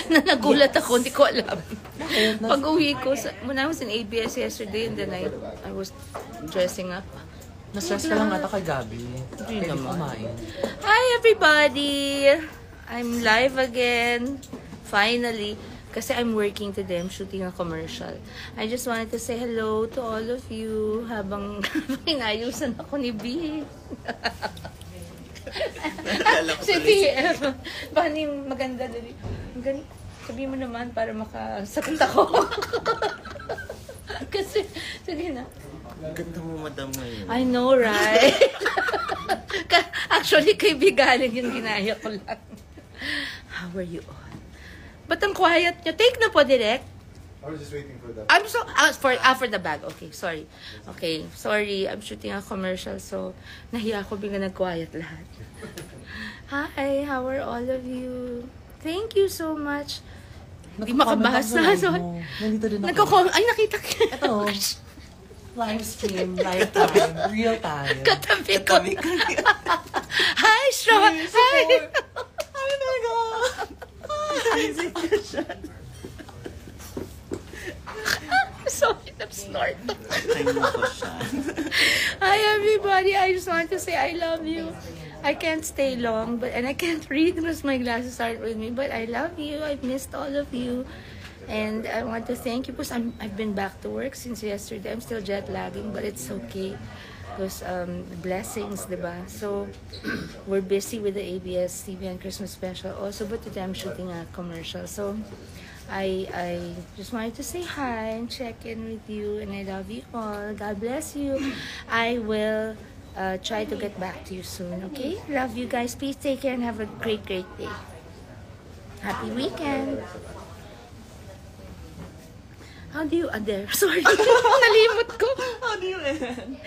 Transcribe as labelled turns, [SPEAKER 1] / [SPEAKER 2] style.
[SPEAKER 1] Na nagulat ako, hindi ko alam. Pag-uwi ko, when I was in ABS yesterday and then I was dressing up.
[SPEAKER 2] Na-stress ka lang ata kagabi.
[SPEAKER 1] Hindi naman. Hi everybody! I'm live again. Finally. Kasi I'm working today. I'm shooting a commercial. I just wanted to say hello to all of you habang inayusan ako ni B. Si TF. Bani maganda dali. Sabihin mo naman para makasagot ako. Kasi, sige na.
[SPEAKER 3] Ganda mo, madam, ngayon.
[SPEAKER 1] I know, right? Actually, kay Bigaling yung ginaya ko lang. How are you all? Ba't ang quiet nyo? Take na po, direct.
[SPEAKER 4] I was just waiting for that.
[SPEAKER 1] I'm so for the bag. Okay, sorry. Okay, sorry. I'm shooting a commercial, so nahiya ako bigla nag-quiet lahat. Hi, how are all of you? Thank you so much. Hindi makabahas na. So,
[SPEAKER 2] nandito din ako.
[SPEAKER 1] Ay, nakita ko.
[SPEAKER 2] Ito. Live stream, live time, real time.
[SPEAKER 1] Katabi ko. Hi, Sean. Hi.
[SPEAKER 2] Oh my God. Hi.
[SPEAKER 1] Sorry, I'm snorting.
[SPEAKER 3] Ay, nako siya.
[SPEAKER 1] Hi everybody, I just want to say I love you. I can't stay long, and I can't read because my glasses aren't with me, but I love you. I've missed all of you. And I want to thank you because I've been back to work since yesterday. I'm still jet lagging, but it's okay. Because blessings, diba? So, we're busy with the ABS-CBN Christmas special also, but today I'm shooting a commercial. So, I just wanted to say hi and check in with you, and I love you all. God bless you. I will try to get back to you soon, okay? Love you guys. Please take care and have a great, great day. Happy weekend. How do you there? Sorry. Nalimot ko.
[SPEAKER 2] How do you end?